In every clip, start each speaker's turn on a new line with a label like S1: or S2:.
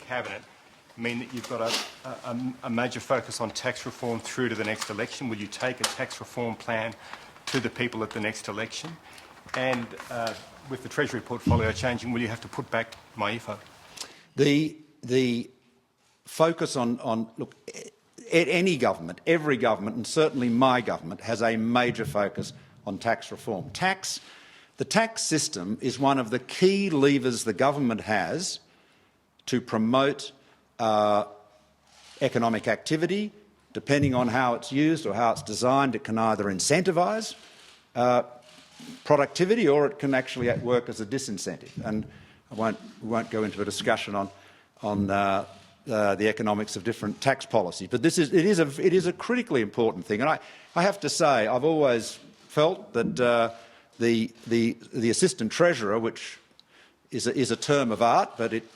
S1: Cabinet mean that you've got a major focus on tax reform through to the next election? Will you take a tax reform plan to the people at the next election? And with the Treasury portfolio changing, will you have to put back MyEFO?
S2: The focus on look, any government, every government, and certainly my government, has a major focus on tax reform. The tax system is one of the key levers the government has to promote economic activity. Depending on how it's used or how it's designed, it can either incentivise productivity or it can actually work as a disincentive. And we won't go into a discussion on the economics of different tax policies, but it is a critically important thing. And I have to say, I've always felt that the assistant treasurer, which is a term of art, but it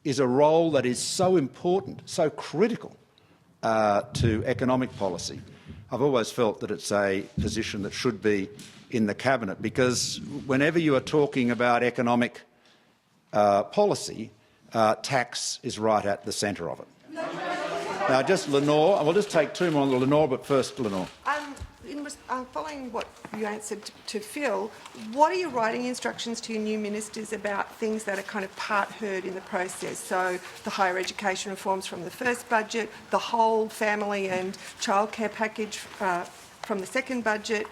S2: is a role that is so important, so critical to economic policy. I've always felt that it's a position that should be in the Cabinet, because whenever you are talking about economic policy, tax is right at the centre of it. Now, just Lenore, and we'll just take two more on Lenore, but first Lenore.
S3: Following what you answered to Phil, what are your writing instructions to your new ministers about things that are kind of part heard in the process? So the higher education reforms from the first budget, the whole family and childcare package from the second budget.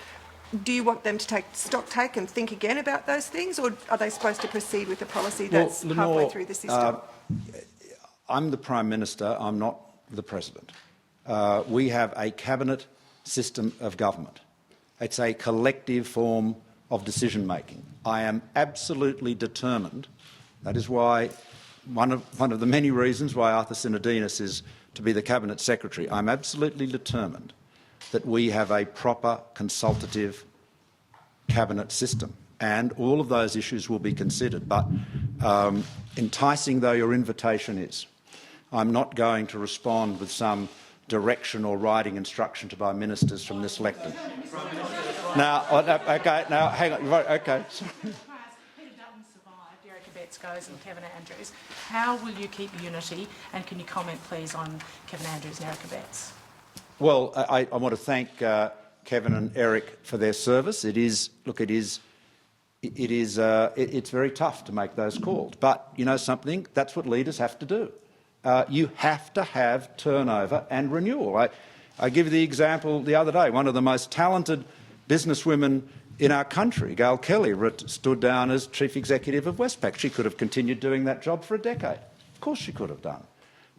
S3: Do you want them to take and think again about those things, or are they supposed to proceed with a policy that's halfway through the system?
S2: I'm the Prime Minister, I'm not the President. We have a cabinet system of government. It's a collective form of decision-making. I am absolutely determined. That is why one of the many reasons why Arthur Sinodinos is to be the Cabinet Secretary. I'm absolutely determined that we have a proper consultative cabinet system, and all of those issues will be considered. But enticing though your invitation is, I'm not going to respond with some direction or writing instruction to my ministers from this lectern. Now, okay, now hang on. Okay.
S4: Peter Dutton survived, Eric Abetz goes, and Kevin Andrews. How will you keep unity? And can you comment, please, on Kevin Andrews and Eric Abetz?
S2: Well, I want to thank Kevin and Eric for their service. It's very tough to make those calls. But you know something? That's what leaders have to do. You have to have turnover and renewal. I give you the example the other day. One of the most talented businesswomen in our country, Gail Kelly, stood down as Chief Executive of Westpac. She could have continued doing that job for a decade. Of course she could have done.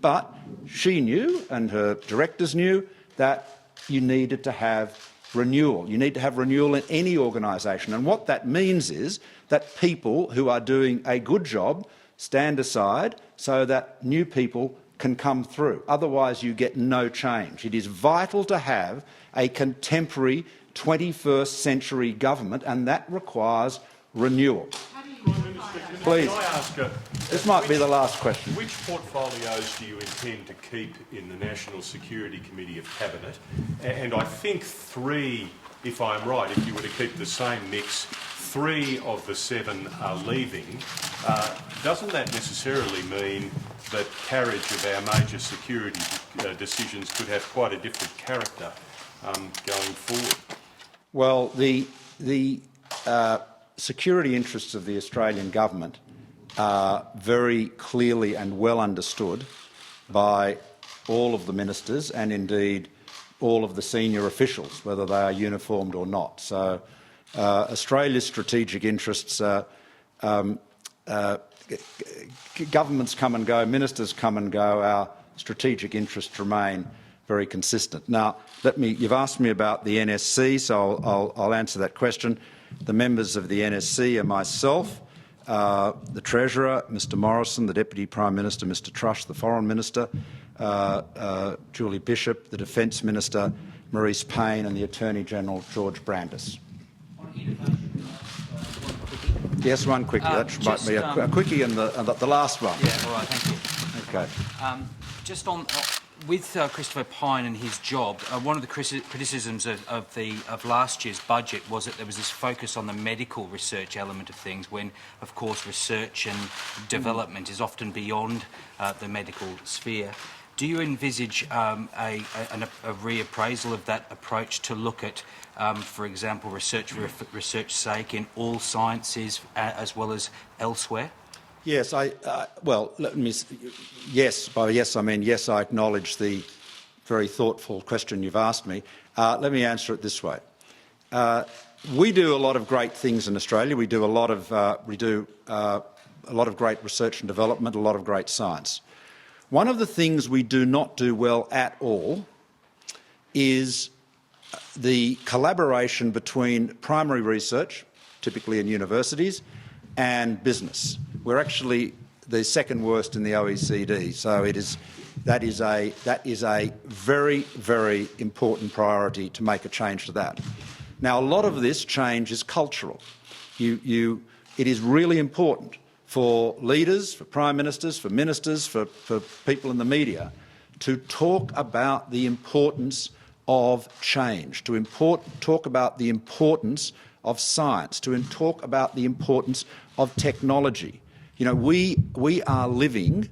S2: But she knew, and her directors knew, that you needed to have renewal. You need to have renewal in any organisation. And what that means is that people who are doing a good job stand aside so that new people can come through. Otherwise, you get no change. It is vital to have a contemporary 21st century government, and that requires renewal. Please.
S1: Can I ask
S2: this might be the last question.
S1: Which portfolios do you intend to keep in the National Security Committee of Cabinet? And I think three, if I'm right, if you were to keep the same mix, 3 of the 7 are leaving. Doesn't that necessarily mean that carriage of our major security decisions could have quite a different character going forward?
S2: Well, the security interests of the Australian government are very clearly and well understood by all of the ministers and indeed all of the senior officials, whether they are uniformed or not. So Australia's strategic interests, governments come and go, ministers come and go, our strategic interests remain very consistent. Now, you've asked me about the NSC, so I'll answer that question. The members of the NSC are myself, the Treasurer, Mr Morrison, the Deputy Prime Minister, Mr Trush, the Foreign Minister, Julie Bishop, the Defence Minister, Maurice Payne, and the Attorney-General, George Brandis. Yes, one quickie. That might be a quickie and the last one.
S5: Yeah, all right, thank you.
S2: Okay.
S5: Just on with Christopher Pyne and his job, one of the criticisms of last year's budget was that there was this focus on the medical research element of things, when, of course, research and development is often beyond the medical sphere. Do you envisage a reappraisal of that approach to look at, for example, research for research's sake in all sciences as well as elsewhere?
S2: Yes, well, yes, by yes I mean yes, I acknowledge the very thoughtful question you've asked me. Let me answer it this way. We do a lot of great things in Australia. We do a lot of great research and development, a lot of great science. One of the things we do not do well at all is the collaboration between primary research, typically in universities, and business. We're actually the second worst in the OECD, so that is a very, very important priority to make a change to that. Now, a lot of this change is cultural. It is really important for leaders, for prime ministers, for ministers, for people in the media to talk about the importance of change, to talk about the importance of science, to talk about the importance of technology. You know, we are living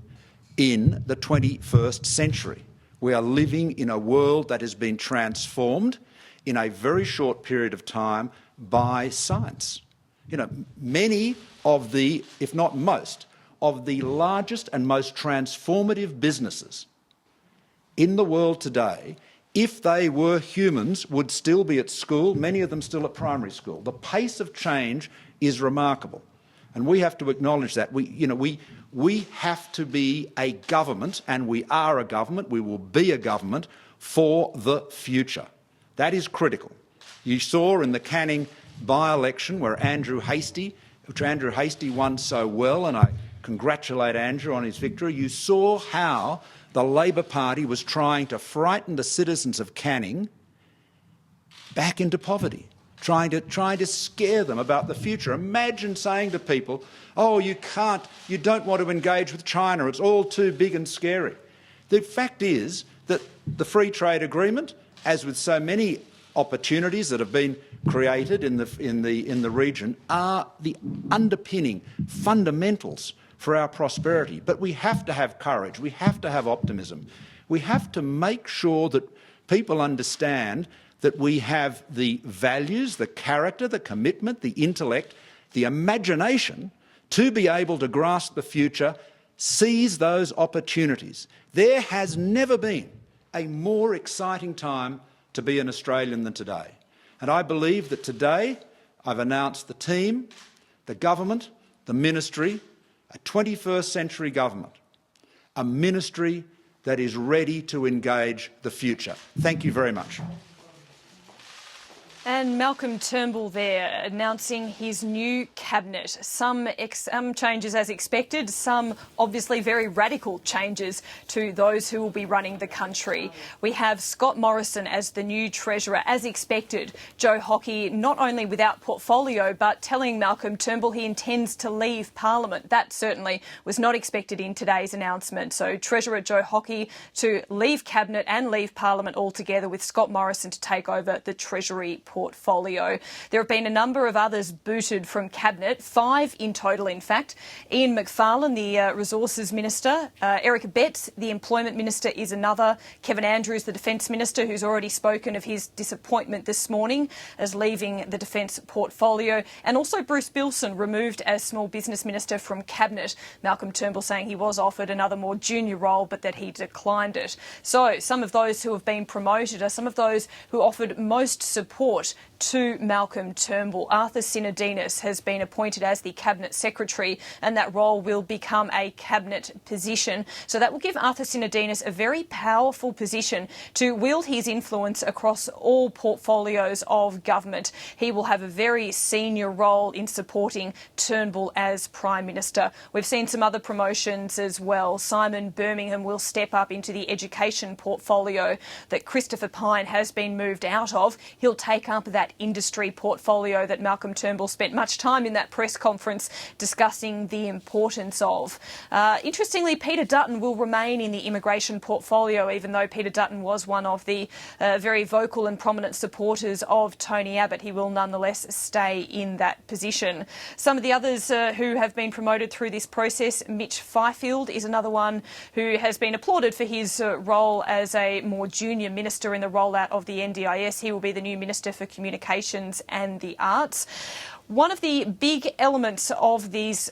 S2: in the 21st century. We are living in a world that has been transformed in a very short period of time by science. You know, many of the, if not most, of the largest and most transformative businesses in the world today, if they were humans, would still be at school, many of them still at primary school. The pace of change is remarkable, and we have to acknowledge that. We have to be a government, and we are a government, we will be a government for the future. That is critical. You saw in the Canning by-election which Andrew Hastie won so well, and I congratulate Andrew on his victory. You saw how the Labor Party was trying to frighten the citizens of Canning back into poverty, trying to scare them about the future. Imagine saying to people, oh, you don't want to engage with China, it's all too big and scary. The fact is that the free trade agreement, as with so many opportunities that have been created in the region, are the underpinning fundamentals for our prosperity. But we have to have courage, we have to have optimism. We have to make sure that people understand that we have the values, the character, the commitment, the intellect, the imagination to be able to grasp the future, seize those opportunities. There has never been a more exciting time to be an Australian than today. And I believe that today I've announced the team, the government, the ministry, a 21st century government, a ministry that is ready to engage the future. Thank you very much.
S6: And Malcolm Turnbull there announcing his new cabinet. Some changes as expected, some obviously very radical changes to those who will be running the country. We have Scott Morrison as the new Treasurer, as expected. Joe Hockey not only without portfolio but telling Malcolm Turnbull he intends to leave Parliament. That certainly was not expected in today's announcement. So Treasurer Joe Hockey to leave Cabinet and leave Parliament altogether, with Scott Morrison to take over the Treasury portfolio. There have been a number of others booted from Cabinet, 5 in total in fact. Ian Macfarlane, the Resources Minister, Eric Abetz, the Employment Minister, is another. Kevin Andrews, the Defence Minister, who's already spoken of his disappointment this morning as leaving the Defence portfolio, and also Bruce Bilson, removed as Small Business Minister from Cabinet. Malcolm Turnbull saying he was offered another more junior role but that he declined it. So some of those who have been promoted are some of those who offered most support to Malcolm Turnbull. Arthur Sinodinos has been appointed as the Cabinet Secretary, and that role will become a Cabinet position. So that will give Arthur Sinodinos a very powerful position to wield his influence across all portfolios of government. He will have a very senior role in supporting Turnbull as Prime Minister. We've seen some other promotions as well. Simon Birmingham will step up into the education portfolio that Christopher Pyne has been moved out of. He'll take up that industry portfolio that Malcolm Turnbull spent much time in that press conference discussing the importance of. Interestingly, Peter Dutton will remain in the immigration portfolio, even though Peter Dutton was one of the very vocal and prominent supporters of Tony Abbott. He will nonetheless stay in that position. Some of the others who have been promoted through this process, Mitch Fifield is another one who has been applauded for his role as a more junior minister in the rollout of the NDIS. He will be the new Minister for Communications and the Arts. One of the big elements of this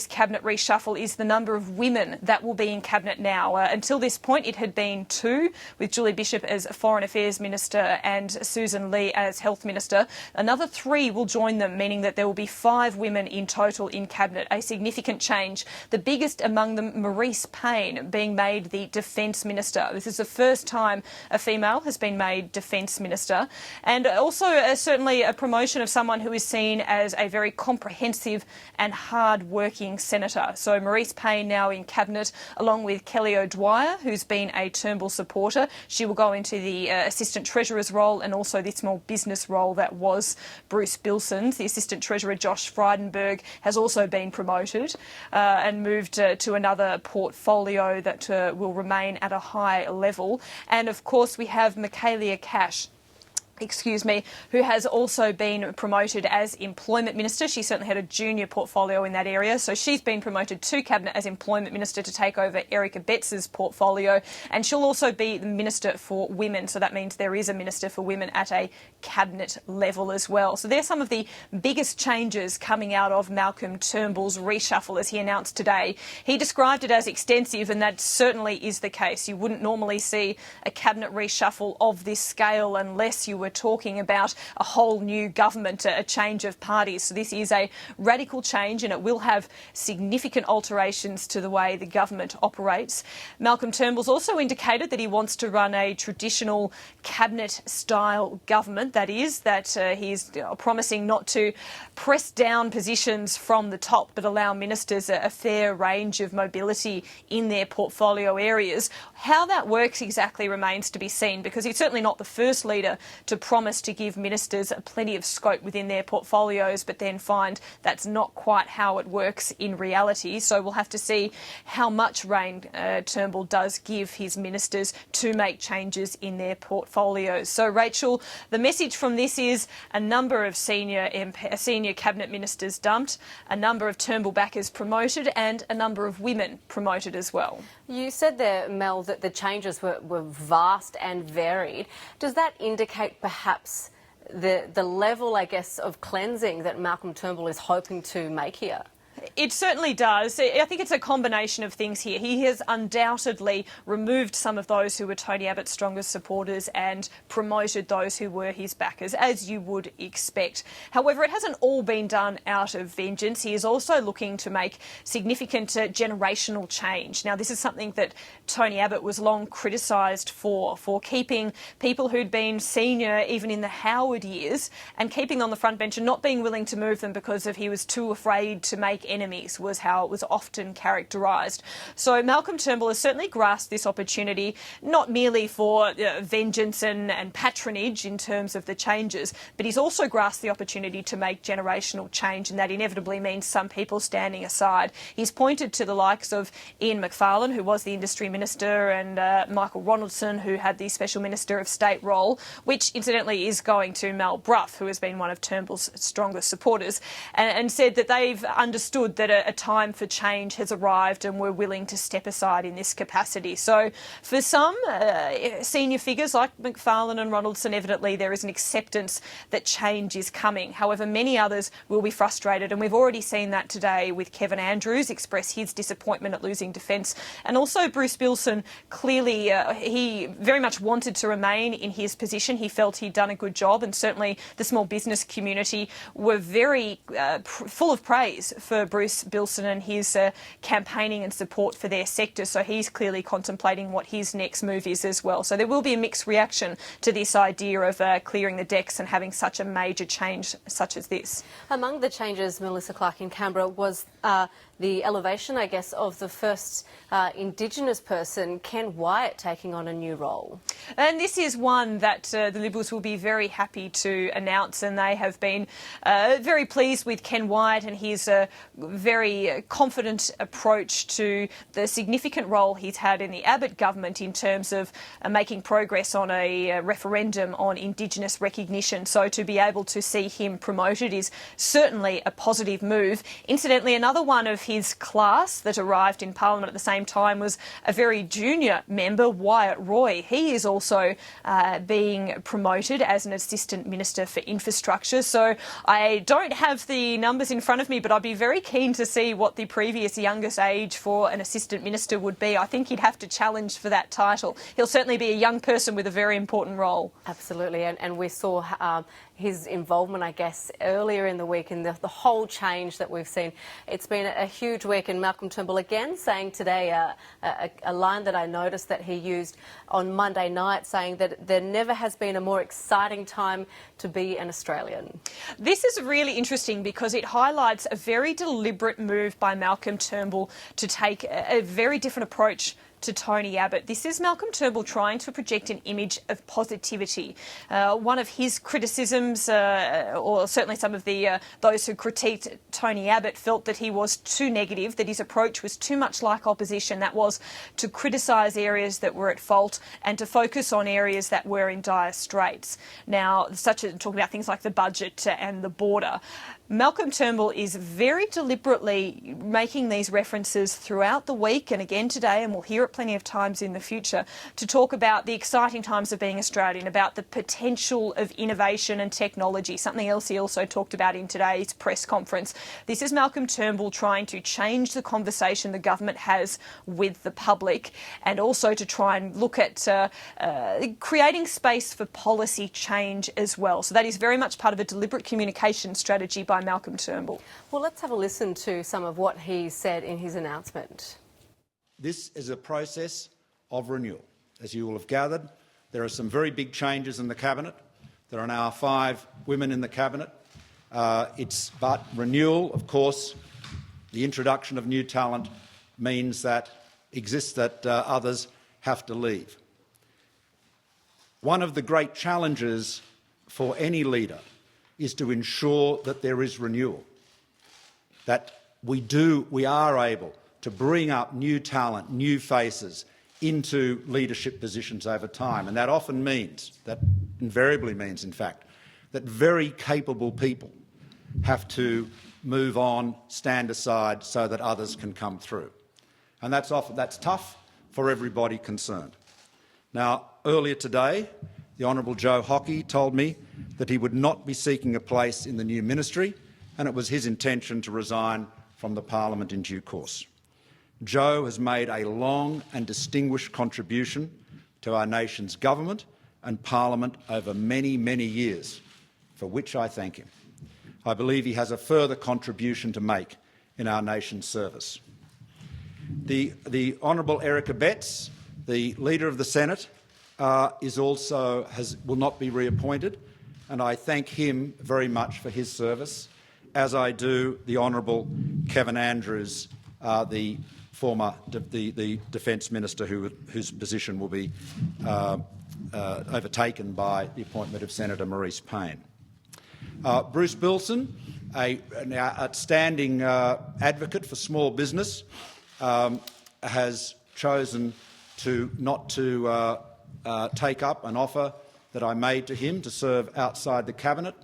S6: cabinet reshuffle is the number of women that will be in cabinet now. Until this point, it had been 2, with Julie Bishop as Foreign Affairs Minister and Susan Lee as Health Minister. Another 3 will join them, meaning that there will be 5 women in total in cabinet, a significant change. The biggest among them, Marise Payne, being made the Defence Minister. This is the first time a female has been made Defence Minister, and also certainly a promotion of someone who is seen as a very comprehensive and hard-working senator. So Marise Payne now in cabinet, along with Kelly O'Dwyer, who's been a Turnbull supporter. She will go into the Assistant Treasurer's role and also the small business role that was Bruce Bilson's. The Assistant Treasurer, Josh Frydenberg, has also been promoted and moved to another portfolio that will remain at a high level. And of course we have Michaelia Cash, who has also been promoted as Employment Minister. She certainly had a junior portfolio in that area, so she's been promoted to Cabinet as Employment Minister to take over Erica Betts's portfolio, and she'll also be the Minister for Women, so that means there is a Minister for Women at a Cabinet level as well. So there's some of the biggest changes coming out of Malcolm Turnbull's reshuffle as he announced today. He described it as extensive, and that certainly is the case. You wouldn't normally see a Cabinet reshuffle of this scale unless you were talking about a whole new government, a change of parties. So this is a radical change, and it will have significant alterations to the way the government operates. Malcolm Turnbull's also indicated that he wants to run a traditional cabinet-style government. That is, that he's promising not to press down positions from the top, but allow ministers a fair range of mobility in their portfolio areas. How that works exactly remains to be seen, because he's certainly not the first leader to promise to give ministers plenty of scope within their portfolios, but then find that's not quite how it works in reality. So we'll have to see how much rein Turnbull does give his ministers to make changes in their portfolios. So, Rachel, the message from this is a number of senior cabinet ministers dumped, a number of Turnbull backers promoted, and a number of women promoted as well.
S7: You said there, Mel, that the changes were vast and varied. Does that indicate perhaps the level, I guess, of cleansing that Malcolm Turnbull is hoping to make here?
S6: It certainly does. I think it's a combination of things here. He has undoubtedly removed some of those who were Tony Abbott's strongest supporters and promoted those who were his backers, as you would expect. However, it hasn't all been done out of vengeance. He is also looking to make significant generational change. Now, this is something that Tony Abbott was long criticised for keeping people who'd been senior even in the Howard years and keeping them on the front bench and not being willing to move them because he was too afraid to make enemies, was how it was often characterised. So Malcolm Turnbull has certainly grasped this opportunity, not merely for vengeance and patronage in terms of the changes, but he's also grasped the opportunity to make generational change, and that inevitably means some people standing aside. He's pointed to the likes of Ian Macfarlane, who was the Industry Minister, and Michael Ronaldson, who had the Special Minister of State role, which incidentally is going to Mal Brough, who has been one of Turnbull's strongest supporters, and said that they've understood that a time for change has arrived and we're willing to step aside in this capacity. So for some senior figures like Macfarlane and Ronaldson, evidently there is an acceptance that change is coming. However, many others will be frustrated, and we've already seen that today with Kevin Andrews express his disappointment at losing defence, and also Bruce Bilson. Clearly he very much wanted to remain in his position. He felt he'd done a good job, and certainly the small business community were very full of praise for Bruce Bilson and his campaigning and support for their sector. So he's clearly contemplating what his next move is as well. So there will be a mixed reaction to this idea of clearing the decks and having such a major change such as this.
S7: Among the changes, Melissa Clarke, in Canberra was the elevation, I guess, of the first Indigenous person, Ken Wyatt, taking on a new role.
S6: And this is one that the Liberals will be very happy to announce, and they have been very pleased with Ken Wyatt and his very confident approach to the significant role he's had in the Abbott government in terms of making progress on a referendum on Indigenous recognition. So to be able to see him promoted is certainly a positive move. Incidentally, another one of his class that arrived in Parliament at the same time was a very junior member, Wyatt Roy. He is also being promoted as an Assistant Minister for Infrastructure. So I don't have the numbers in front of me, but I'd be very keen to see what the previous youngest age for an Assistant Minister would be. I think he'd have to challenge for that title. He'll certainly be a young person with a very important role.
S7: Absolutely, and we saw his involvement, I guess, earlier in the week in the whole change that we've seen. It's been a huge week, and Malcolm Turnbull again saying today a line that I noticed that he used on Monday night, saying that there never has been a more exciting time to be an Australian. This
S6: is really interesting because it highlights a very deliberate move by Malcolm Turnbull to take a very different approach to Tony Abbott. This is Malcolm Turnbull trying to project an image of positivity. One of his criticisms, or certainly some of the those who critiqued Tony Abbott, felt that he was too negative, that his approach was too much like opposition. That was to criticise areas that were at fault and to focus on areas that were in dire straits. Now, such as talking about things like the budget and the border. Malcolm Turnbull is very deliberately making these references throughout the week and again today, and we'll hear it plenty of times in the future, to talk about the exciting times of being Australian, about the potential of innovation and technology, something else he also talked about in today's press conference. This is Malcolm Turnbull trying to change the conversation the government has with the public, and also to try and look at creating space for policy change as well. So that is very much part of a deliberate communication strategy by Malcolm Turnbull.
S7: Well, let's have a listen to some of what he said in his announcement.
S2: This is a process of renewal. As you will have gathered, there are some very big changes in the Cabinet. There are now 5 women in the Cabinet. But renewal, of course, the introduction of new talent means that others have to leave. One of the great challenges for any leader is to ensure that there is renewal, that we are able to bring up new talent, new faces into leadership positions over time. And that often means, that invariably means, in fact, that very capable people have to move on, stand aside so that others can come through. And that's tough for everybody concerned. Now, earlier today, the Honourable Joe Hockey told me that he would not be seeking a place in the new ministry, and it was his intention to resign from the Parliament in due course. Joe has made a long and distinguished contribution to our nation's government and Parliament over many, many years, for which I thank him. I believe he has a further contribution to make in our nation's service. The Honourable Erica Betts, the Leader of the Senate, will not be reappointed, and I thank him very much for his service, as I do the Honourable Kevin Andrews, the Defence Minister whose position will be overtaken by the appointment of Senator Maurice Payne. Bruce Bilson, an outstanding advocate for small business, has chosen not to take up an offer that I made to him to serve outside the Cabinet.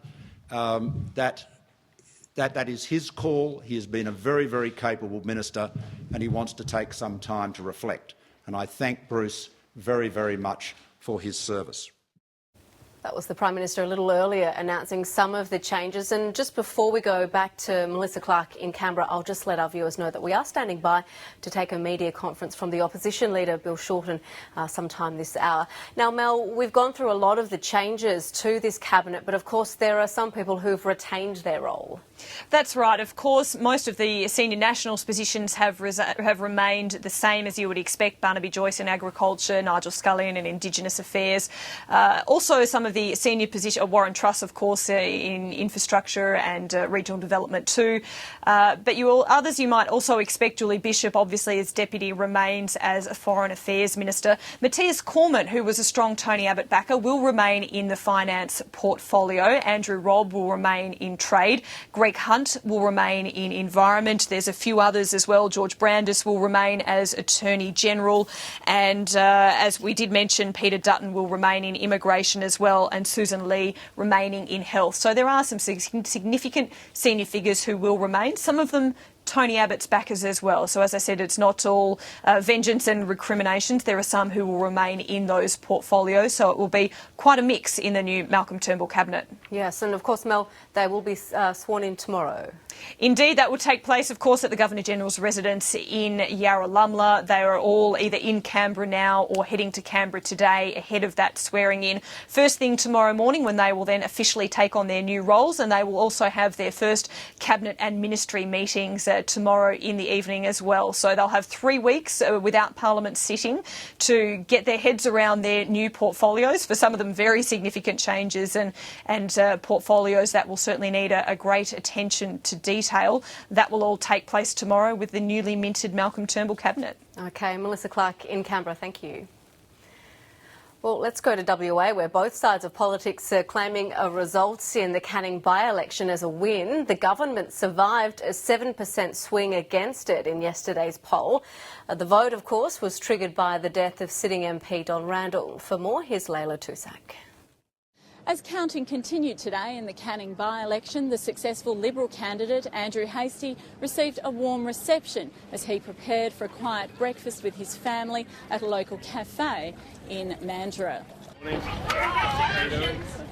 S2: That is his call. He has been a very, very capable minister, and he wants to take some time to reflect. And I thank Bruce very, very much for his service.
S7: That was the Prime Minister a little earlier announcing some of the changes. And just before we go back to Melissa Clarke in Canberra, I'll just let our viewers know that we are standing by to take a media conference from the opposition leader, Bill Shorten, sometime this hour. Now, Mel, we've gone through a lot of the changes to this cabinet, but of course there are some people who've retained their role.
S6: That's right. Of course, most of the senior Nationals positions have remained the same as you would expect. Barnaby Joyce in Agriculture, Nigel Scullion in Indigenous Affairs. Also, some of of the senior position, Warren Truss, of course, in infrastructure and regional development too. But others you might also expect. Julie Bishop, obviously, as deputy, remains as a Foreign Affairs Minister. Matthias Cormann, who was a strong Tony Abbott backer, will remain in the finance portfolio. Andrew Robb will remain in trade. Greg Hunt will remain in environment. There's a few others as well. George Brandis will remain as Attorney General. And as we did mention, Peter Dutton will remain in immigration as well, and Susan Lee remaining in health. So there are some significant senior figures who will remain, some of them Tony Abbott's backers as well. So as I said, it's not all vengeance and recriminations. There are some who will remain in those portfolios. So it will be quite a mix in the new Malcolm Turnbull cabinet.
S7: Yes, and of course, Mel, they will be sworn in tomorrow.
S6: Indeed, that will take place, of course, at the Governor-General's residence in Yarralumla. They are all either in Canberra now or heading to Canberra today ahead of that swearing in. First thing tomorrow morning, when they will then officially take on their new roles, and they will also have their first cabinet and ministry meetings tomorrow in the evening as well. So they'll have 3 weeks without Parliament sitting to get their heads around their new portfolios. For some of them, very significant changes and portfolios that will certainly need a great attention to detail. That will all take place tomorrow with the newly minted Malcolm Turnbull cabinet.
S7: OK, Melissa Clarke in Canberra, thank you. Well, let's go to WA, where both sides of politics are claiming a result in the Canning by-election as a win. The government survived a 7% swing against it in yesterday's poll. The vote, of course, was triggered by the death of sitting MP Don Randall. For more, here's Leila Tusak.
S8: As counting continued today in the Canning by-election, the successful Liberal candidate Andrew Hastie received a warm reception as he prepared for a quiet breakfast with his family at a local cafe in Mandurah.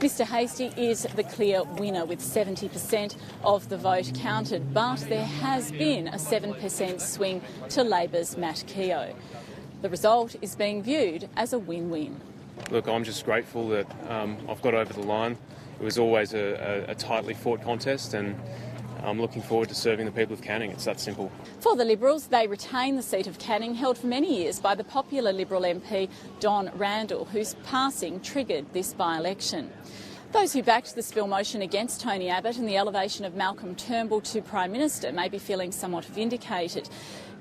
S8: Mr Hastie is the clear winner with 70% of the vote counted, but there has been a 7% swing to Labor's Matt Keogh. The result is being viewed as a win-win.
S9: Look, I'm just grateful that I've got over the line. It was always a tightly fought contest, and I'm looking forward to serving the people of Canning. It's that simple.
S8: For the Liberals, they retain the seat of Canning, held for many years by the popular Liberal MP Don Randall, whose passing triggered this by-election. Those who backed the spill motion against Tony Abbott and the elevation of Malcolm Turnbull to Prime Minister may be feeling somewhat vindicated,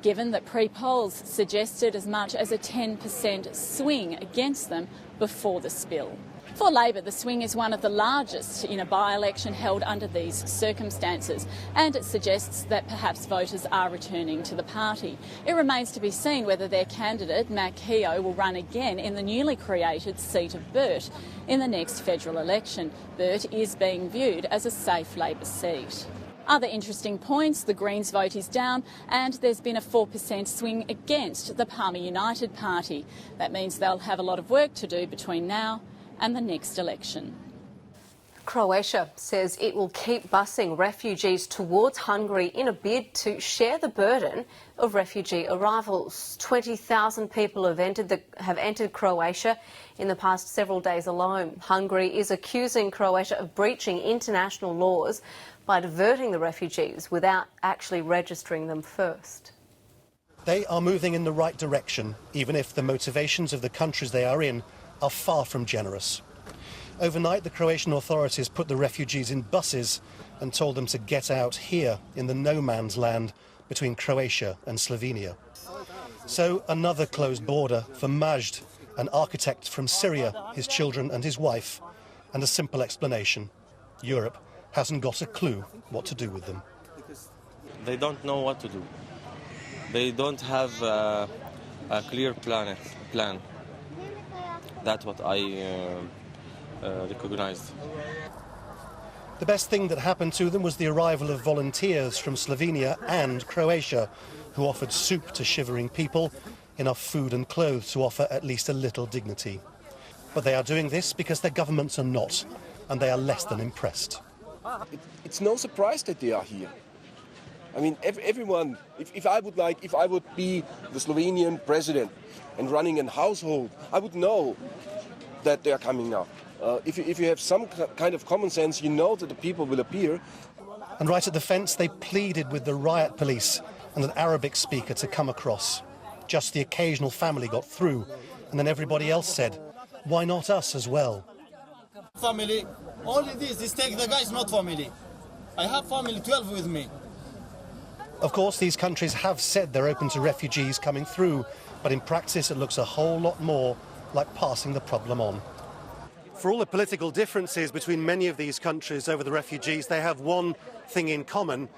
S8: given that pre-polls suggested as much as a 10% swing against them before the spill. For Labor, the swing is one of the largest in a by-election held under these circumstances, and it suggests that perhaps voters are returning to the party. It remains to be seen whether their candidate, Matt Keogh, will run again in the newly created seat of Burt in the next federal election. Burt is being viewed as a safe Labor seat. Other interesting points, the Greens vote is down and there's been a 4% swing against the Palmer United Party. That means they'll have a lot of work to do between now and the next election.
S7: Croatia says it will keep busing refugees towards Hungary in a bid to share the burden of refugee arrivals. 20,000 people have entered Croatia in the past several days alone. Hungary is accusing Croatia of breaching international laws by diverting the refugees without actually registering them first.
S10: They are moving in the right direction, even if the motivations of the countries they are in are far from generous. Overnight, the Croatian authorities put the refugees in buses and told them to get out here in the no man's land between Croatia and Slovenia. So another closed border for Majd, an architect from Syria, his children and his wife, and a simple explanation: Europe hasn't got a clue what to do with them.
S11: They don't know what to do. They don't have a clear plan. That's what I recognized.
S10: The best thing that happened to them was the arrival of volunteers from Slovenia and Croatia, who offered soup to shivering people, enough food and clothes to offer at least a little dignity. But they are doing this because their governments are not, and they are less than impressed.
S12: It's no surprise that they are here. I mean, everyone, if I would be the Slovenian president and running a household, I would know that they are coming now. If you have some kind of common sense, you know that the people will appear.
S10: And right at the fence, they pleaded with the riot police and an Arabic speaker to come across. Just the occasional family got through, and then everybody else said, why not us as well?
S13: family. Only this take the guy is not family. I have family, 12 with me.
S10: Of course, these countries have said they're open to refugees coming through, but in practice it looks a whole lot more like passing the problem on. For all the political differences between many of these countries over the refugees, they have one thing in common,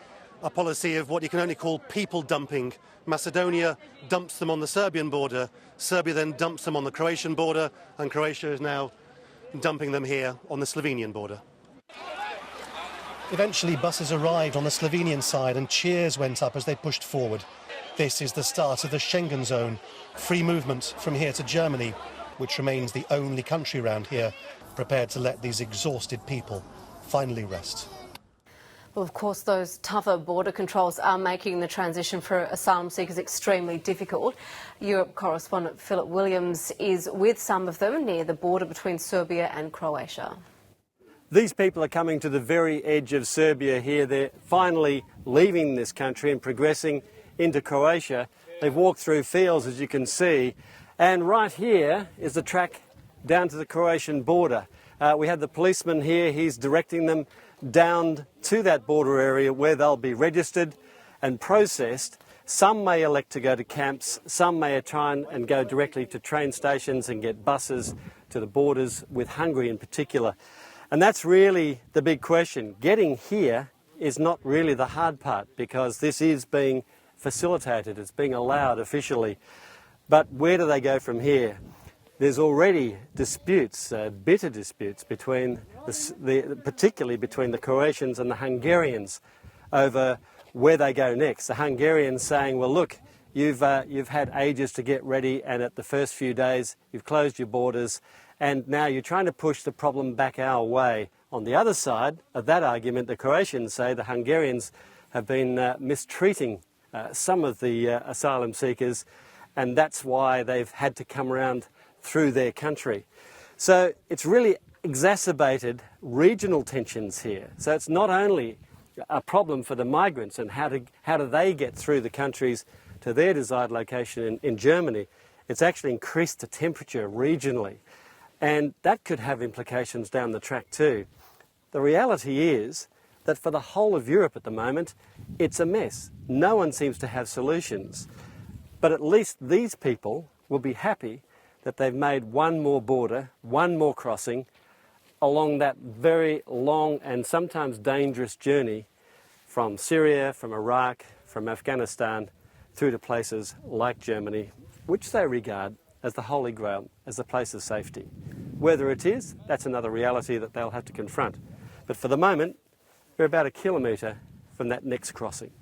S10: a policy of what you can only call people dumping. Macedonia dumps them on the Serbian border, Serbia then dumps them on the Croatian border, and Croatia is now dumping them here on the Slovenian border. Eventually, buses arrived on the Slovenian side and cheers went up as they pushed forward. This is the start of the Schengen zone, free movement from here to Germany, which remains the only country around here prepared to let these exhausted people finally rest.
S7: Well, of course, those tougher border controls are making the transition for asylum seekers extremely difficult. Europe correspondent Philip Williams is with some of them near the border between Serbia and Croatia.
S14: These people are coming to the very edge of Serbia here. They're finally leaving this country and progressing into Croatia. They've walked through fields, as you can see, and right here is the track down to the Croatian border. We have the policeman here. He's directing them down to that border area where they'll be registered and processed. Some may elect to go to camps, some may try and go directly to train stations and get buses to the borders with Hungary in particular. And that's really the big question. Getting here is not really the hard part because this is being facilitated, it's being allowed officially. But where do they go from here? There's already disputes, bitter disputes, particularly between the Croatians and the Hungarians over where they go next. The Hungarians saying, well, look, you've had ages to get ready, and at the first few days you've closed your borders, and now you're trying to push the problem back our way. On the other side of that argument, the Croatians say the Hungarians have been mistreating some of the asylum seekers, and that's why they've had to come around through their country. So it's really exacerbated regional tensions here. So it's not only a problem for the migrants and how do they get through the countries to their desired location in Germany, it's actually increased the temperature regionally. And that could have implications down the track too. The reality is that for the whole of Europe at the moment, it's a mess. No one seems to have solutions. But at least these people will be happy that they've made one more border, one more crossing along that very long and sometimes dangerous journey from Syria, from Iraq, from Afghanistan, through to places like Germany, which they regard as the Holy Grail, as the place of safety. Whether it is, that's another reality that they'll have to confront. But for the moment, we're about 1 kilometre from that next crossing.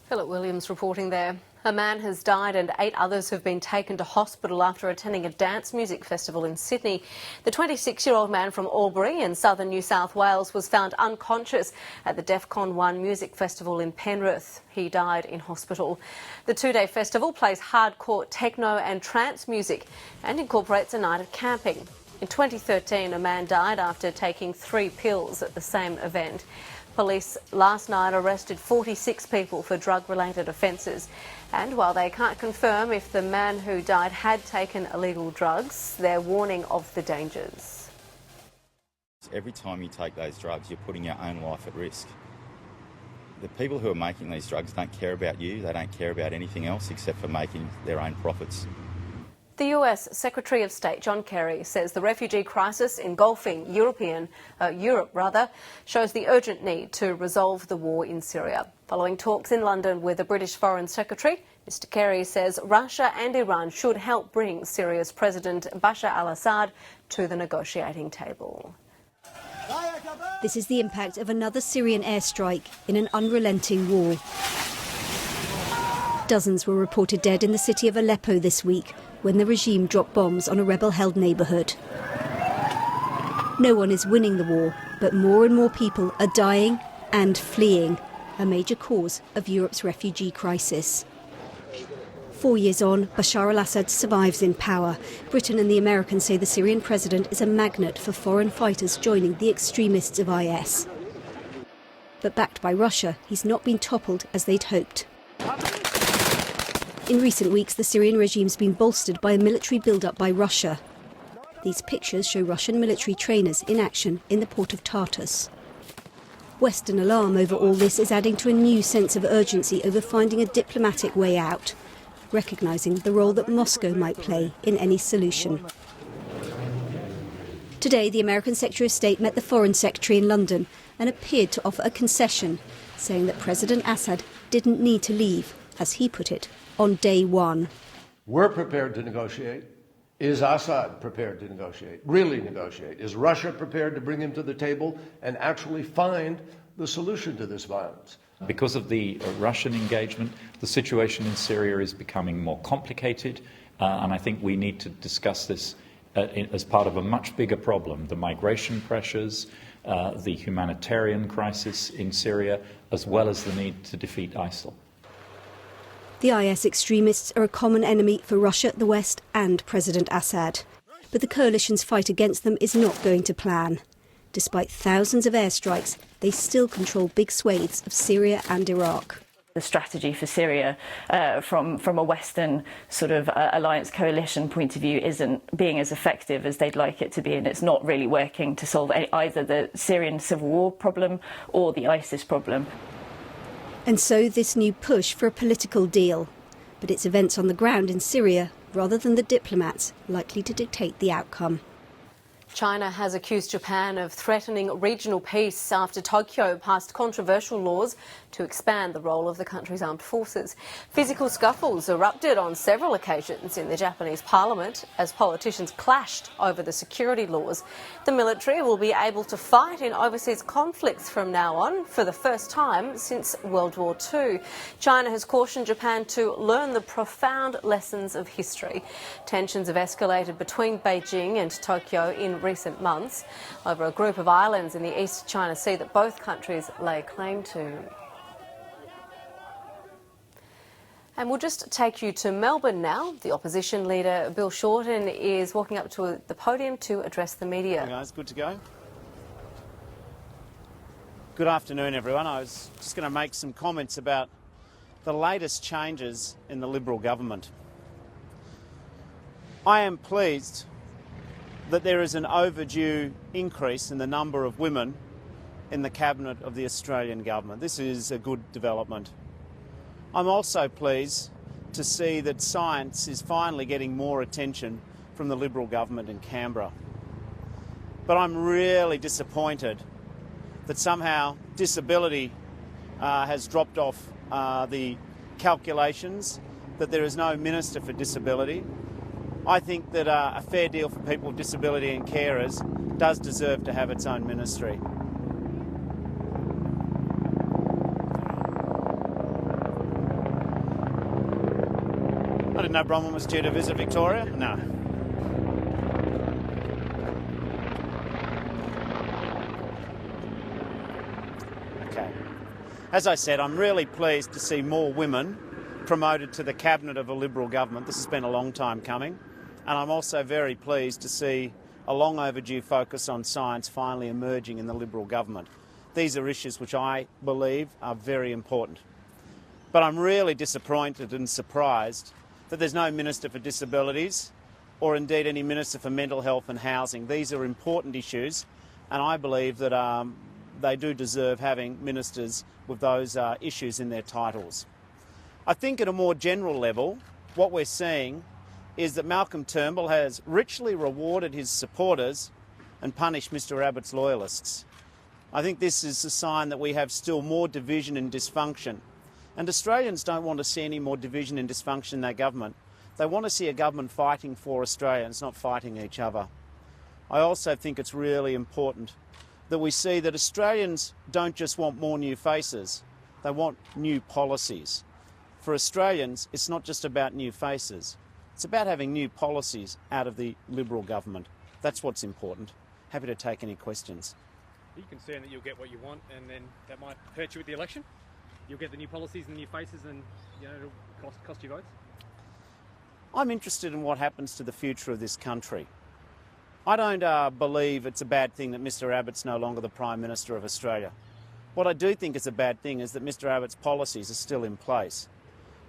S7: Philip Williams reporting there. A man has died and 8 others have been taken to hospital after attending a dance music festival in Sydney. The 26-year-old man from Albury in southern New South Wales was found unconscious at the DEFCON 1 music festival in Penrith. He died in hospital. The 2-day festival plays hardcore techno and trance music and incorporates a night of camping. In 2013, a man died after taking 3 pills at the same event. Police last night arrested 46 people for drug-related offences. And while they can't confirm if the man who died had taken illegal drugs, they're warning of the dangers.
S15: Every time you take those drugs, you're putting your own life at risk. The people who are making these drugs don't care about you. They don't care about anything else except for making their own profits.
S7: The US Secretary of State John Kerry says the refugee crisis engulfing Europe shows the urgent need to resolve the war in Syria. Following talks in London with the British Foreign Secretary, Mr Kerry says Russia and Iran should help bring Syria's President Bashar al-Assad to the negotiating table.
S16: This is the impact of another Syrian airstrike in an unrelenting war. Dozens were reported dead in the city of Aleppo this week when the regime dropped bombs on a rebel-held neighbourhood. No one is winning the war, but more and more people are dying and fleeing, a major cause of Europe's refugee crisis. 4 years on, Bashar al-Assad survives in power. Britain and the Americans say the Syrian president is a magnet for foreign fighters joining the extremists of IS. But backed by Russia, he's not been toppled as they'd hoped. In recent weeks, the Syrian regime's been bolstered by a military build-up by Russia. These pictures show Russian military trainers in action in the port of Tartus. Western alarm over all this is adding to a new sense of urgency over finding a diplomatic way out, recognising the role that Moscow might play in any solution. Today, the American Secretary of State met the Foreign Secretary in London and appeared to offer a concession, saying that President Assad didn't need to leave, as he put it, on day one.
S17: We're prepared to negotiate. Is Assad prepared to negotiate, really negotiate? Is Russia prepared to bring him to the table and actually find the solution to this violence?
S18: Because of the Russian engagement, the situation in Syria is becoming more complicated, and I think we need to discuss this as part of a much bigger problem, the migration pressures, the humanitarian crisis in Syria, as well as the need to defeat ISIL.
S16: The IS extremists are a common enemy for Russia, the West and President Assad. But the coalition's fight against them is not going to plan. Despite thousands of airstrikes, they still control big swathes of Syria and Iraq.
S19: The strategy for Syria from a Western sort of alliance coalition point of view isn't being as effective as they'd like it to be, and it's not really working to solve either the Syrian civil war problem or the ISIS problem.
S16: And so this new push for a political deal. But it's events on the ground in Syria, rather than the diplomats, likely to dictate the outcome.
S7: China has accused Japan of threatening regional peace after Tokyo passed controversial laws to expand the role of the country's armed forces. Physical scuffles erupted on several occasions in the Japanese parliament as politicians clashed over the security laws. The military will be able to fight in overseas conflicts from now on for the first time since World War II. China has cautioned Japan to learn the profound lessons of history. Tensions have escalated between Beijing and Tokyo in recent months over a group of islands in the East China Sea that both countries lay claim to. And we'll just take you to Melbourne now. The opposition leader, Bill Shorten, is walking up to the podium to address the media.
S20: Hey guys, good to go. Good afternoon, everyone. I was just going to make some comments about the latest changes in the Liberal government. I am pleased that there is an overdue increase in the number of women in the cabinet of the Australian government. This is a good development. I'm also pleased to see that science is finally getting more attention from the Liberal government in Canberra. But I'm really disappointed that somehow disability has dropped off the calculations, that there is no Minister for Disability. I think that a fair deal for people with disability and carers does deserve to have its own ministry. I didn't know Bronwyn was due to visit Victoria. No. Okay. As I said, I'm really pleased to see more women promoted to the cabinet of a Liberal government. This has been a long time coming. And I'm also very pleased to see a long overdue focus on science finally emerging in the Liberal government. These are issues which I believe are very important. But I'm really disappointed and surprised that there's no Minister for Disabilities or indeed any Minister for Mental Health and Housing. These are important issues, and I believe that they do deserve having ministers with those issues in their titles. I think at a more general level, what we're seeing is that Malcolm Turnbull has richly rewarded his supporters and punished Mr Abbott's loyalists. I think this is a sign that we have still more division and dysfunction. And Australians don't want to see any more division and dysfunction in their government. They want to see a government fighting for Australians, not fighting each other. I also think it's really important that we see that Australians don't just want more new faces, they want new policies. For Australians, it's not just about new faces. It's about having new policies out of the Liberal government. That's what's important. Happy to take any questions.
S21: Are you concerned that you'll get what you want and then that might hurt you with the election? You'll get the new policies and the new faces and it'll cost you votes?
S20: I'm interested in what happens to the future of this country. I don't believe it's a bad thing that Mr Abbott's no longer the Prime Minister of Australia. What I do think is a bad thing is that Mr Abbott's policies are still in place.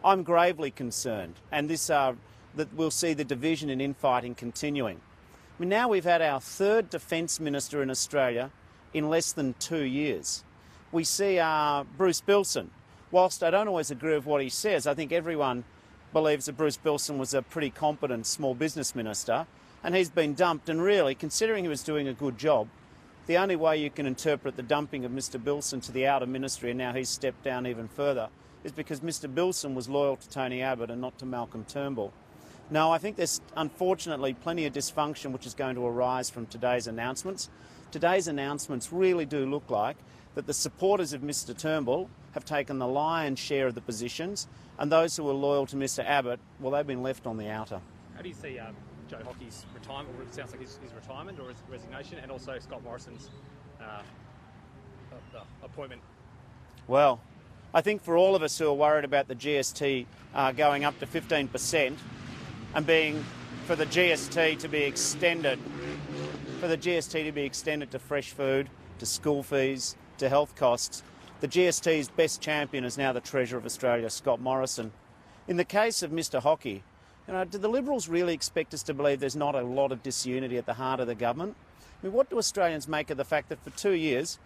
S20: I'm gravely concerned, and that we'll see the division and infighting continuing. I mean, now we've had our third Defence Minister in Australia in less than 2 years. We see Bruce Bilson. Whilst I don't always agree with what he says, I think everyone believes that Bruce Bilson was a pretty competent small business minister, and he's been dumped. And really, considering he was doing a good job, the only way you can interpret the dumping of Mr Bilson to the outer ministry, and now he's stepped down even further, is because Mr Bilson was loyal to Tony Abbott and not to Malcolm Turnbull. No, I think there's unfortunately plenty of dysfunction which is going to arise from today's announcements. Today's announcements really do look like that the supporters of Mr Turnbull have taken the lion's share of the positions, and those who are loyal to Mr Abbott, well, they've been left on the outer.
S21: How do you see Joe Hockey's retirement, or it sounds like his retirement or his resignation, and also Scott Morrison's appointment?
S20: Well, I think for all of us who are worried about the GST going up to 15%, and for the GST to be extended to fresh food, to school fees, to health costs, the GST's best champion is now the Treasurer of Australia, Scott Morrison. In the case of Mr Hockey, do the Liberals really expect us to believe there's not a lot of disunity at the heart of the government? I mean, what do Australians make of the fact that for 2 years,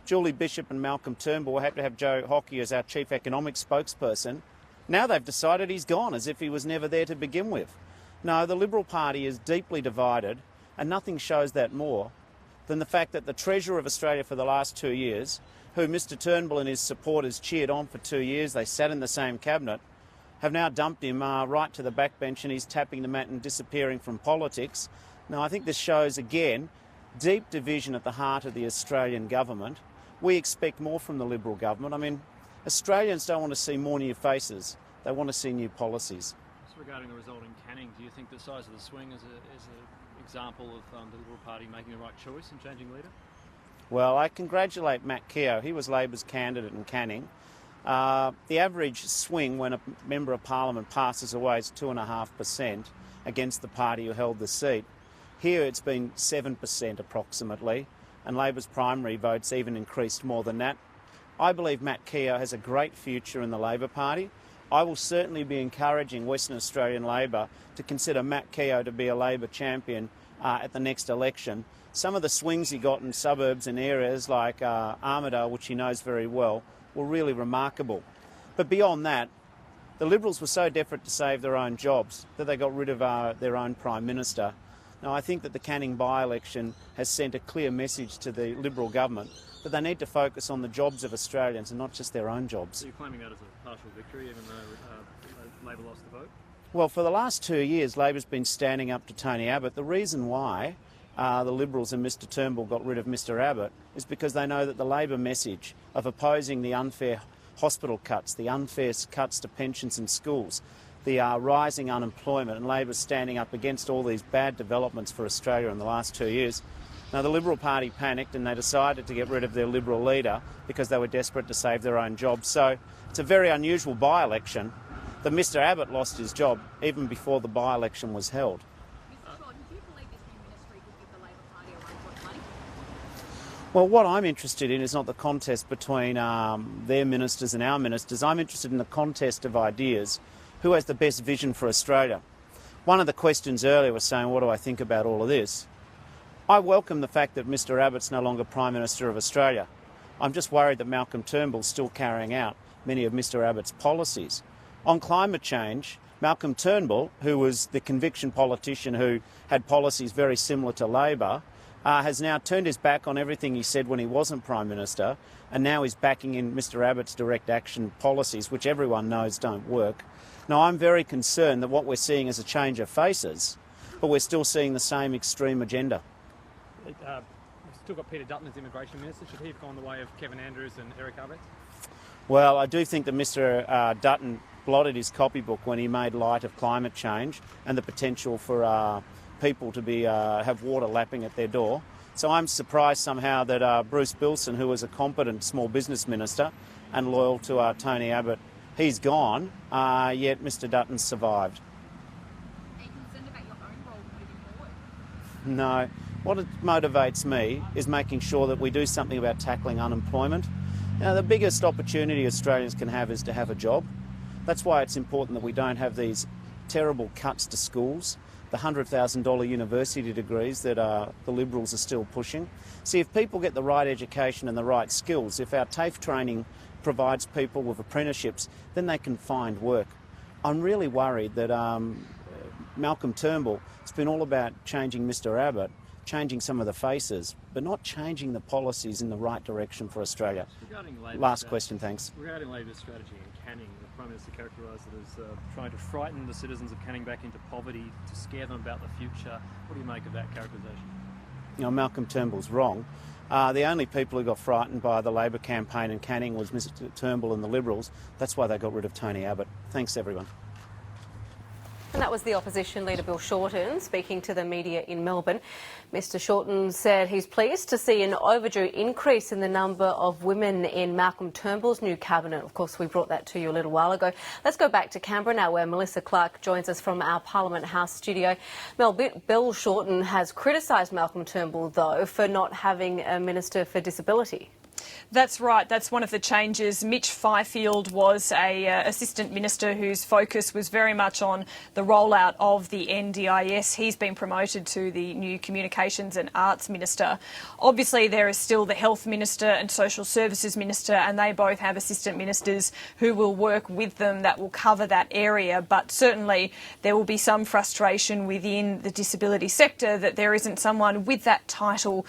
S20: Julie Bishop and Malcolm Turnbull were happy to have Joe Hockey as our chief economic spokesperson? Now they've decided he's gone, as if he was never there to begin with. No, the Liberal Party is deeply divided, and nothing shows that more than the fact that the Treasurer of Australia for the last 2 years, who Mr Turnbull and his supporters cheered on for 2 years, they sat in the same cabinet, have now dumped him right to the backbench, and he's tapping the mat and disappearing from politics. Now, I think this shows, again, deep division at the heart of the Australian government. We expect more from the Liberal government. I mean, Australians don't want to see more new faces. They want to see new policies.
S3: Regarding the result in Canning, do you think the size of the swing is an example of the Liberal Party making the right choice in changing leader?
S20: Well, I congratulate Matt Keogh. He was Labor's candidate in Canning. The average swing when a Member of Parliament passes away is 2.5% against the party who held the seat. Here it's been 7% approximately, and Labor's primary votes even increased more than that. I believe Matt Keogh has a great future in the Labor Party. I will certainly be encouraging Western Australian Labor to consider Matt Keogh to be a Labor champion at the next election. Some of the swings he got in suburbs and areas like Armidale, which he knows very well, were really remarkable. But beyond that, the Liberals were so desperate to save their own jobs that they got rid of their own Prime Minister. Now, I think that the Canning by-election has sent a clear message to the Liberal government that they need to focus on the jobs of Australians and not just their own jobs.
S3: So you're claiming that as a partial victory, even though Labor lost the vote?
S20: Well, for the last 2 years, Labor's been standing up to Tony Abbott. The reason why the Liberals and Mr Turnbull got rid of Mr Abbott is because they know that the Labor message of opposing the unfair hospital cuts, the unfair cuts to pensions and schools, the rising unemployment, and Labor standing up against all these bad developments for Australia in the last 2 years. Now, the Liberal Party panicked and they decided to get rid of their Liberal leader because they were desperate to save their own jobs. So it's a very unusual by-election that Mr Abbott lost his job even before the by-election was held. Well, what I'm interested in is not the contest between their ministers and our ministers. I'm interested in the contest of ideas. Who has the best vision for Australia? One of the questions earlier was saying, what do I think about all of this? I welcome the fact that Mr Abbott's no longer Prime Minister of Australia. I'm just worried that Malcolm Turnbull's still carrying out many of Mr Abbott's policies. On climate change, Malcolm Turnbull, who was the conviction politician who had policies very similar to Labor, has now turned his back on everything he said when he wasn't Prime Minister, and now he's backing in Mr Abbott's direct action policies, which everyone knows don't work. Now, I'm very concerned that what we're seeing is a change of faces, but we're still seeing the same extreme agenda.
S21: We've still got Peter Dutton as Immigration Minister. Should he have gone the way of Kevin Andrews and Eric Abetz?
S20: Well, I do think that Mr Dutton blotted his copybook when he made light of climate change and the potential for people to be have water lapping at their door. So I'm surprised somehow that Bruce Bilson, who was a competent small business minister and loyal to Tony Abbott, he's gone, yet Mr Dutton survived.
S22: Are you concerned about your own role moving forward?
S20: No. What motivates me is making sure that we do something about tackling unemployment. The biggest opportunity Australians can have is to have a job. That's why it's important that we don't have these terrible cuts to schools. the $100,000 university degrees that the Liberals are still pushing. See, if people get the right education and the right skills, if our TAFE training provides people with apprenticeships, then they can find work. I'm really worried that Malcolm Turnbull, it's been all about changing Mr Abbott, changing some of the faces, but not changing the policies in the right direction for Australia. Last question, thanks.
S3: Regarding Labor's strategy in Canning, the Prime Minister characterised it as trying to frighten the citizens of Canning back into poverty, to scare them about the future. What do you make of that characterisation?
S20: You know, Malcolm Turnbull's wrong. The only people who got frightened by the Labor campaign in Canning was Mr Turnbull and the Liberals. That's why they got rid of Tony Abbott. Thanks, everyone.
S7: And that was the opposition leader Bill Shorten speaking to the media in Melbourne. Mr Shorten said he's pleased to see an overdue increase in the number of women in Malcolm Turnbull's new cabinet. Of course, we brought that to you a little while ago. Let's go back to Canberra now, where Melissa Clarke joins us from our Parliament House studio. Mel, Bill Shorten has criticised Malcolm Turnbull, though, for not having a Minister for Disability.
S6: That's right. That's one of the changes. Mitch Fifield was a assistant minister whose focus was very much on the rollout of the NDIS. He's been promoted to the new Communications and Arts Minister. Obviously, there is still the Health Minister and Social Services Minister, and they both have assistant ministers who will work with them that will cover that area. But certainly there will be some frustration within the disability sector that there isn't someone with that title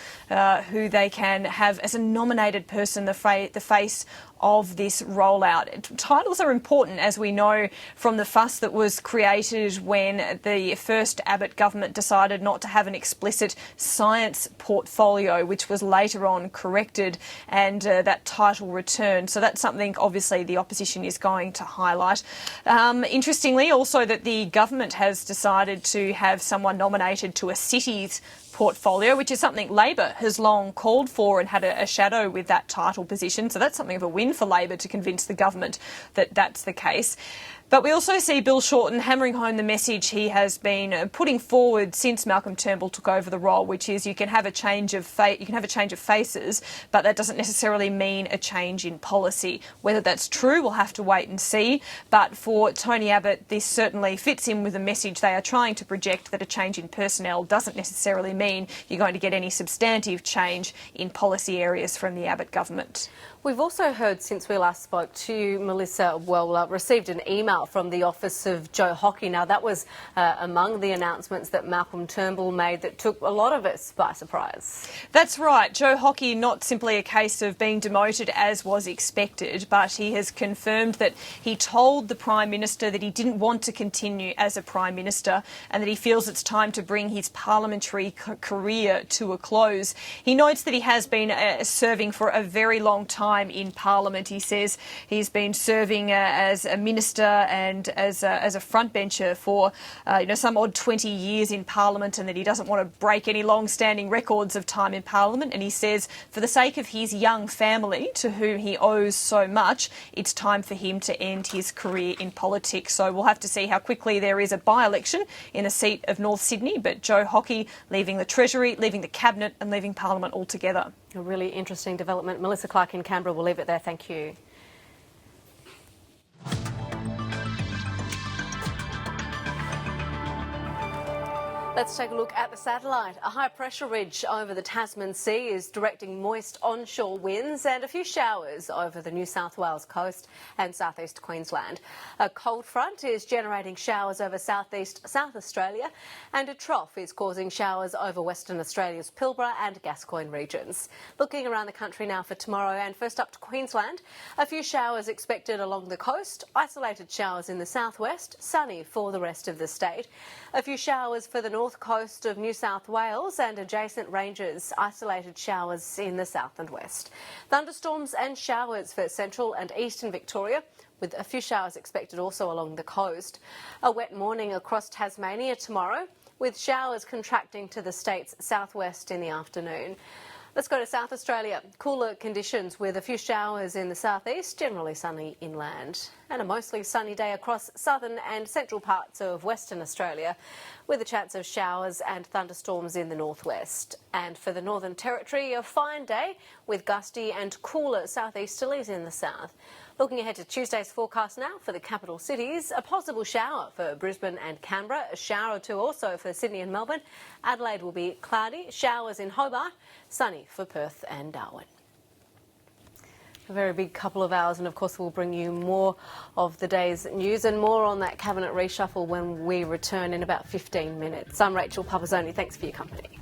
S6: who they can have as a nominated person, the face of this rollout. Titles are important, as we know from the fuss that was created when the first Abbott government decided not to have an explicit science portfolio, which was later on corrected and that title returned. So that's something obviously the opposition is going to highlight. Interestingly, also that the government has decided to have someone nominated to a city's portfolio, which is something Labor has long called for and had a shadow with that title position. So that's something of a win for Labor to convince the government that that's the case. But we also see Bill Shorten hammering home the message he has been putting forward since Malcolm Turnbull took over the role, which is you can have a change of faces, but that doesn't necessarily mean a change in policy. Whether that's true, we'll have to wait and see. But for Tony Abbott, this certainly fits in with the message they are trying to project, that a change in personnel doesn't necessarily mean you're going to get any substantive change in policy areas from the Abbott government.
S7: We've also heard since we last spoke to Melissa, received an email from the office of Joe Hockey. Now, that was among the announcements that Malcolm Turnbull made that took a lot of us by surprise.
S6: That's right. Joe Hockey, not simply a case of being demoted as was expected, but he has confirmed that he told the Prime Minister that he didn't want to continue as a Prime Minister and that he feels it's time to bring his parliamentary career to a close. He notes that he has been serving for a very long time in Parliament. He says he's been serving as a minister and as a frontbencher for some odd 20 years in Parliament, and that he doesn't want to break any long-standing records of time in Parliament. And he says for the sake of his young family, to whom he owes so much, it's time for him to end his career in politics. So we'll have to see how quickly there is a by-election in a seat of North Sydney, but Joe Hockey leaving the Treasury, leaving the Cabinet and leaving Parliament altogether.
S7: A really interesting development. Melissa Clarke in Canberra, we'll leave it there. Thank you. Let's take a look at the satellite. A high-pressure ridge over the Tasman Sea is directing moist onshore winds and a few showers over the New South Wales coast and southeast Queensland. A cold front is generating showers over southeast South Australia, and a trough is causing showers over Western Australia's Pilbara and Gascoyne regions. Looking around the country now for tomorrow, and first up to Queensland. A few showers expected along the coast, isolated showers in the southwest, sunny for the rest of the state. A few showers for the north coast of New South Wales and adjacent ranges, isolated showers in the south and west. Thunderstorms and showers for central and eastern Victoria, with a few showers expected also along the coast. A wet morning across Tasmania tomorrow, with showers contracting to the state's southwest in the afternoon. Let's go to South Australia. Cooler conditions with a few showers in the southeast, generally sunny inland. And a mostly sunny day across southern and central parts of Western Australia, with a chance of showers and thunderstorms in the northwest. And for the Northern Territory, a fine day with gusty and cooler southeasterlies in the south. Looking ahead to Tuesday's forecast now for the capital cities, a possible shower for Brisbane and Canberra, a shower or two also for Sydney and Melbourne. Adelaide will be cloudy, showers in Hobart, sunny for Perth and Darwin. A very big couple of hours, and of course we'll bring you more of the day's news and more on that cabinet reshuffle when we return in about 15 minutes. I'm Rachel Pupazzoni. Thanks for your company.